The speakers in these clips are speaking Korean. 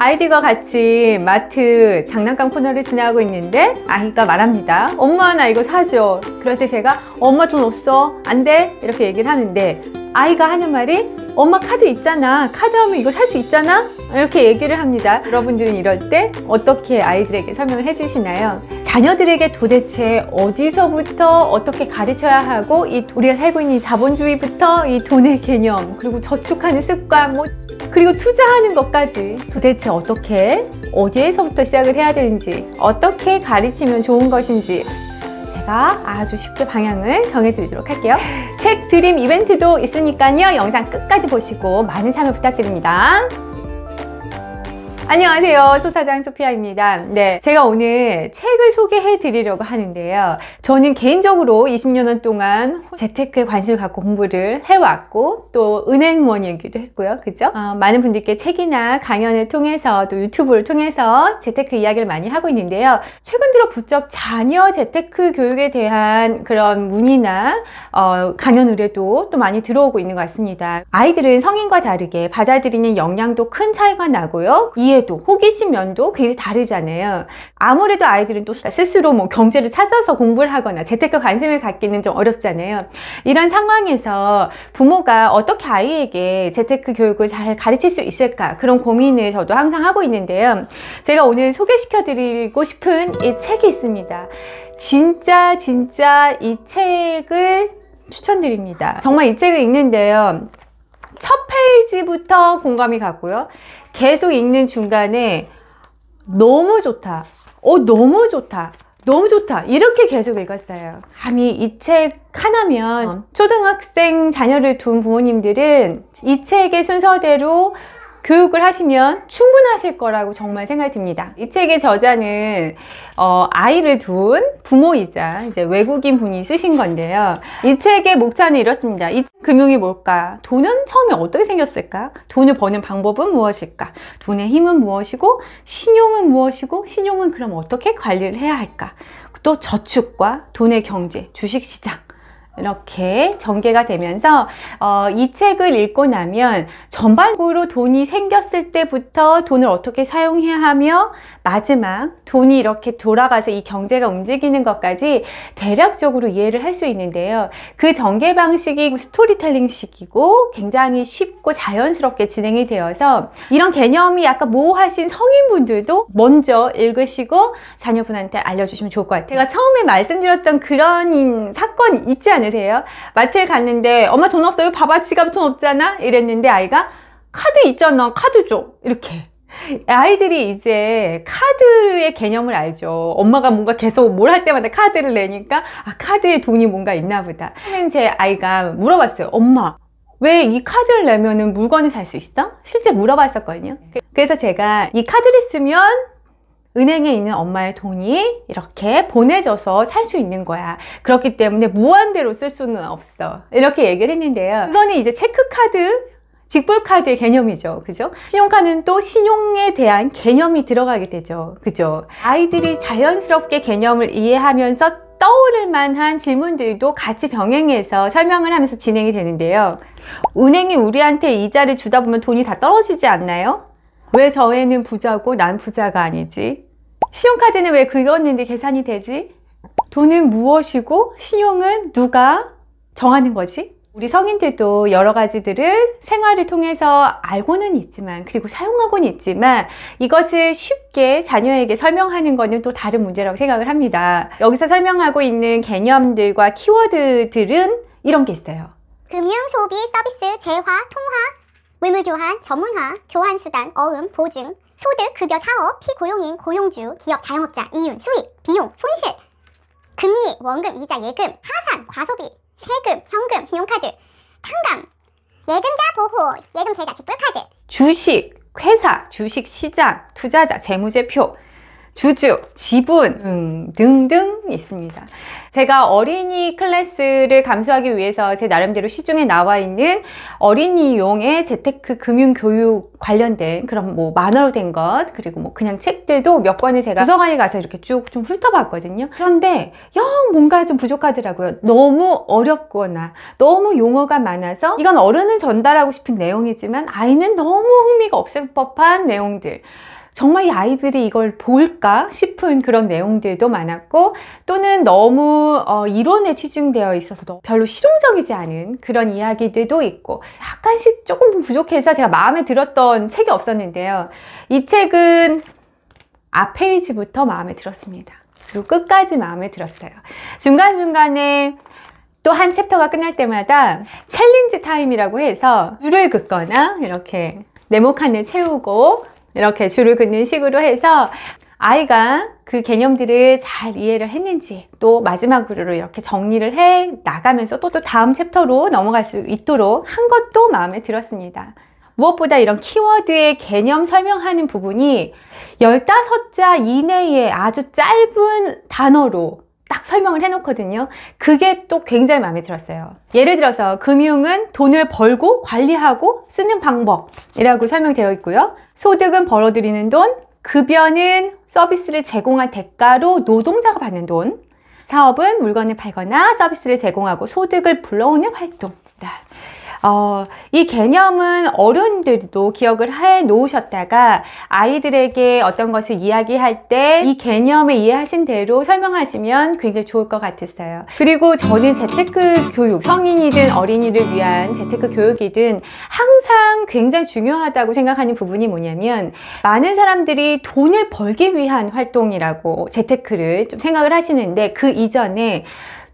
아이들과 같이 마트 장난감 코너를 지나가고 있는데 아이가 말합니다. 엄마 나 이거 사줘. 그럴 때 제가 엄마 돈 없어 안 돼 이렇게 얘기를 하는데 아이가 하는 말이 엄마 카드 있잖아. 카드 하면 이거 살 수 있잖아. 이렇게 얘기를 합니다. 여러분들은 이럴 때 어떻게 아이들에게 설명을 해주시나요? 자녀들에게 도대체 어디서부터 어떻게 가르쳐야 하고 우리가 살고 있는 이 자본주의부터 이 돈의 개념 그리고 저축하는 습관 그리고 투자하는 것까지 도대체 어떻게 어디에서부터 시작을 해야 되는지 어떻게 가르치면 좋은 것인지 제가 아주 쉽게 방향을 정해드리도록 할게요. 책 드림 이벤트도 있으니까요. 영상 끝까지 보시고 많은 참여 부탁드립니다. 안녕하세요. 소사장 소피아입니다. 네, 제가 오늘 책을 소개해 드리려고 하는데요. 저는 개인적으로 20년 동안 재테크에 관심을 갖고 공부를 해왔고 또 은행원이기도 했고요. 그죠? 많은 분들께 책이나 강연을 통해서 또 유튜브를 통해서 재테크 이야기를 많이 하고 있는데요. 최근 들어 부쩍 자녀 재테크 교육에 대한 그런 문의나 강연 의뢰도 또 많이 들어오고 있는 것 같습니다. 아이들은 성인과 다르게 받아들이는 역량도 큰 차이가 나고요. 이해도, 호기심 면도 굉장히 다르잖아요. 아무래도 아이들은 또 스스로 경제를 찾아서 공부를 하거나 재테크 관심을 갖기는 좀 어렵잖아요. 이런 상황에서 부모가 어떻게 아이에게 재테크 교육을 잘 가르칠 수 있을까 그런 고민을 저도 항상 하고 있는데요. 제가 오늘 소개시켜 드리고 싶은 이 책이 있습니다. 진짜 이 책을 추천드립니다. 정말 이 책을 읽는데요. 첫 페이지부터 공감이 갔고요. 계속 읽는 중간에 너무 좋다. 너무 좋다. 너무 좋다. 이렇게 계속 읽었어요. 감히 이 책 하나면 초등학생 자녀를 둔 부모님들은 이 책의 순서대로 교육을 하시면 충분하실 거라고 정말 생각이 듭니다. 이 책의 저자는 아이를 둔 부모이자 이제 외국인 분이 쓰신 건데요. 이 책의 목차는 이렇습니다. 이 금융이 뭘까? 돈은 처음에 어떻게 생겼을까? 돈을 버는 방법은 무엇일까? 돈의 힘은 무엇이고 신용은 무엇이고 신용은 그럼 어떻게 관리를 해야 할까? 또 저축과 돈의 경제, 주식시장 이렇게 전개가 되면서 이 책을 읽고 나면 전반적으로 돈이 생겼을 때부터 돈을 어떻게 사용해야 하며 마지막 돈이 이렇게 돌아가서 이 경제가 움직이는 것까지 대략적으로 이해를 할 수 있는데요. 그 전개 방식이 스토리텔링식이고 굉장히 쉽고 자연스럽게 진행이 되어서 이런 개념이 약간 모호하신 성인분들도 먼저 읽으시고 자녀분한테 알려주시면 좋을 것 같아요. 제가 처음에 말씀드렸던 그런 사건 있지 않으세요? 마트에 갔는데 엄마 돈 없어요? 봐봐 지갑 돈 없잖아? 이랬는데 아이가 카드 있잖아 카드 줘 이렇게. 아이들이 이제 카드의 개념을 알죠. 엄마가 뭔가 계속 뭘 할 때마다 카드를 내니까 카드에 돈이 뭔가 있나 보다. 제 아이가 물어봤어요. 엄마 왜 이 카드를 내면은 물건을 살 수 있어? 실제 물어봤었거든요. 그래서 제가 이 카드를 쓰면 은행에 있는 엄마의 돈이 이렇게 보내져서 살 수 있는 거야. 그렇기 때문에 무한대로 쓸 수는 없어. 이렇게 얘기를 했는데요. 그거는 이제 체크카드, 직불카드의 개념이죠. 그죠? 신용카드는 또 신용에 대한 개념이 들어가게 되죠. 그죠? 아이들이 자연스럽게 개념을 이해하면서 떠오를 만한 질문들도 같이 병행해서 설명을 하면서 진행이 되는데요. 은행이 우리한테 이자를 주다 보면 돈이 다 떨어지지 않나요? 왜 저 애는 부자고 난 부자가 아니지? 신용카드는 왜 긁었는데 계산이 되지? 돈은 무엇이고 신용은 누가 정하는 거지? 우리 성인들도 여러 가지들을 생활을 통해서 알고는 있지만 그리고 사용하고는 있지만 이것을 쉽게 자녀에게 설명하는 것은 또 다른 문제라고 생각을 합니다. 여기서 설명하고 있는 개념들과 키워드들은 이런 게 있어요. 금융, 소비, 서비스, 재화, 통화, 물물교환, 전문화, 교환수단, 어음, 보증, 소득, 급여, 사업, 피고용인, 고용주, 기업, 자영업자, 이윤, 수익, 비용, 손실, 금리, 원금, 이자, 예금, 하산, 과소비, 세금, 현금, 신용카드, 탕감, 예금자 보호, 예금 계좌, 직불카드, 주식, 회사, 주식시장, 투자자, 재무제표 주주, 지분 등등 있습니다. 제가 어린이 클래스를 감수하기 위해서 제 나름대로 시중에 나와 있는 어린이용의 재테크 금융교육 관련된 그런 뭐 만화로 된 것, 그리고 뭐 그냥 책들도 몇 권을 제가 도서관에 가서 이렇게 쭉 좀 훑어봤거든요. 그런데 영 뭔가 좀 부족하더라고요. 너무 어렵거나 너무 용어가 많아서 이건 어른은 전달하고 싶은 내용이지만 아이는 너무 흥미가 없을 법한 내용들, 정말 이 아이들이 이걸 볼까 싶은 그런 내용들도 많았고, 또는 너무 이론에 치중되어 있어서 별로 실용적이지 않은 그런 이야기들도 있고, 약간씩 조금 부족해서 제가 마음에 들었던 책이 없었는데요. 이 책은 앞 페이지부터 마음에 들었습니다. 그리고 끝까지 마음에 들었어요. 중간중간에 또 한 챕터가 끝날 때마다 챌린지 타임이라고 해서 줄을 긋거나 이렇게 네모칸을 채우고 이렇게 줄을 긋는 식으로 해서 아이가 그 개념들을 잘 이해를 했는지, 또 마지막으로 이렇게 정리를 해 나가면서 또 다음 챕터로 넘어갈 수 있도록 한 것도 마음에 들었습니다. 무엇보다 이런 키워드의 개념 설명하는 부분이 15자 이내에 아주 짧은 단어로 딱 설명을 해놓거든요. 그게 또 굉장히 마음에 들었어요. 예를 들어서 금융은 돈을 벌고 관리하고 쓰는 방법이라고 설명되어 있고요. 소득은 벌어들이는 돈, 급여는 서비스를 제공한 대가로 노동자가 받는 돈, 사업은 물건을 팔거나 서비스를 제공하고 소득을 불러오는 활동. 이 개념은 어른들도 기억을 해 놓으셨다가 아이들에게 어떤 것을 이야기할 때 이 개념을 이해하신 대로 설명하시면 굉장히 좋을 것 같았어요. 그리고 저는 재테크 교육, 성인이든 어린이를 위한 재테크 교육이든 항상 굉장히 중요하다고 생각하는 부분이 뭐냐면, 많은 사람들이 돈을 벌기 위한 활동이라고 재테크를 좀 생각을 하시는데, 그 이전에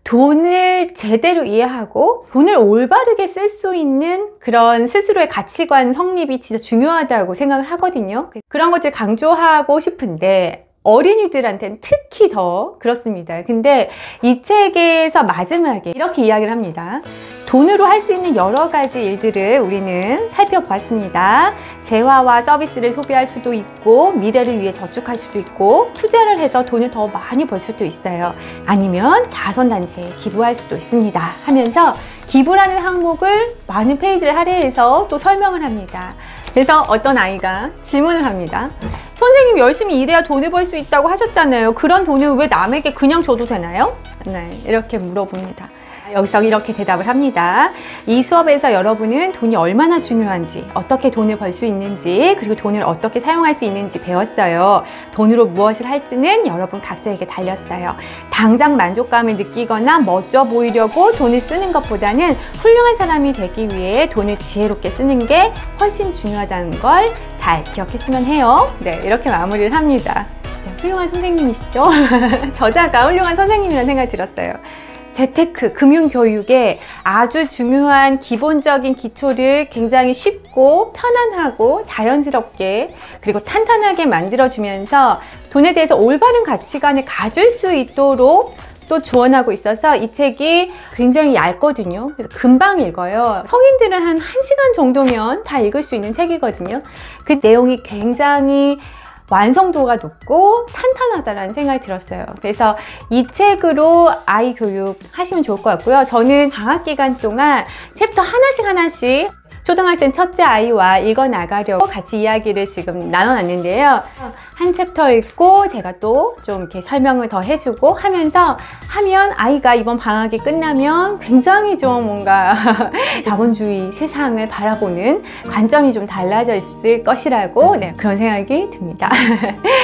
돈을 제대로 이해하고 돈을 올바르게 쓸 수 있는 그런 스스로의 가치관 성립이 진짜 중요하다고 생각을 하거든요. 그런 것들 강조하고 싶은데 어린이들한테는 특히 더 그렇습니다. 근데 이 책에서 마지막에 이렇게 이야기를 합니다. 돈으로 할 수 있는 여러 가지 일들을 우리는 살펴봤습니다. 재화와 서비스를 소비할 수도 있고, 미래를 위해 저축할 수도 있고, 투자를 해서 돈을 더 많이 벌 수도 있어요. 아니면 자선단체에 기부할 수도 있습니다 하면서 기부라는 항목을 많은 페이지를 할애해서 또 설명을 합니다. 그래서 어떤 아이가 질문을 합니다. 선생님, 열심히 일해야 돈을 벌 수 있다고 하셨잖아요. 그런 돈을 왜 남에게 그냥 줘도 되나요? 네, 이렇게 물어봅니다. 여기서 이렇게 대답을 합니다. 이 수업에서 여러분은 돈이 얼마나 중요한지, 어떻게 돈을 벌 수 있는지, 그리고 돈을 어떻게 사용할 수 있는지 배웠어요. 돈으로 무엇을 할지는 여러분 각자에게 달렸어요. 당장 만족감을 느끼거나 멋져 보이려고 돈을 쓰는 것보다는 훌륭한 사람이 되기 위해 돈을 지혜롭게 쓰는 게 훨씬 중요하다는 걸 잘 기억했으면 해요. 네, 이렇게 마무리를 합니다. 네, 훌륭한 선생님이시죠? 저자가 훌륭한 선생님이라는 생각이 들었어요. 재테크, 금융교육의 아주 중요한 기본적인 기초를 굉장히 쉽고 편안하고 자연스럽게 그리고 탄탄하게 만들어주면서 돈에 대해서 올바른 가치관을 가질 수 있도록 또 조언하고 있어서 이 책이 굉장히 얇거든요. 그래서 금방 읽어요. 성인들은 한 1시간 정도면 다 읽을 수 있는 책이거든요. 그 내용이 굉장히 완성도가 높고 탄탄하다라는 생각이 들었어요. 그래서 이 책으로 아이 교육 하시면 좋을 것 같고요. 저는 방학 기간 동안 챕터 하나씩 초등학생 첫째 아이와 읽어 나가려고 같이 이야기를 지금 나눠놨는데요. 한 챕터 읽고 제가 또 좀 이렇게 설명을 더 해주고 하면서 하면 아이가 이번 방학이 끝나면 굉장히 좀 뭔가 자본주의 세상을 바라보는 관점이 좀 달라져 있을 것이라고 그런 생각이 듭니다.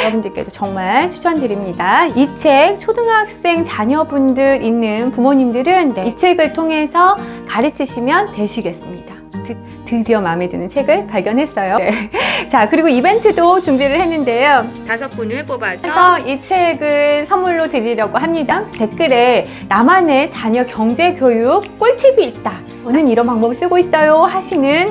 여러분들께도 정말 추천드립니다. 이 책 초등학생 자녀분들 있는 부모님들은 이 책을 통해서 가르치시면 되시겠습니다. 드디어 마음에 드는 책을 발견했어요. 네. 자, 그리고 이벤트도 준비를 했는데요. 5분을 뽑아서 이 책을 선물로 드리려고 합니다. 댓글에 나만의 자녀 경제교육 꿀팁이 있다, 저는 이런 방법을 쓰고 있어요 하시는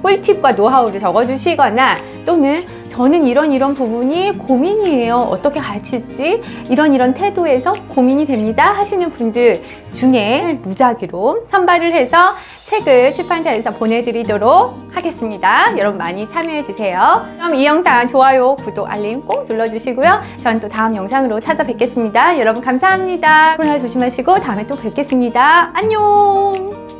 꿀팁과 노하우를 적어주시거나, 또는 저는 이런 부분이 고민이에요, 어떻게 가르칠지 이런 태도에서 고민이 됩니다 하시는 분들 중에 무작위로 선발을 해서 책을 출판사에서 보내드리도록 하겠습니다. 여러분 많이 참여해주세요. 그럼 이 영상 좋아요, 구독, 알림 꼭 눌러주시고요. 전 또 다음 영상으로 찾아뵙겠습니다. 여러분 감사합니다. 코로나 조심하시고 다음에 또 뵙겠습니다. 안녕.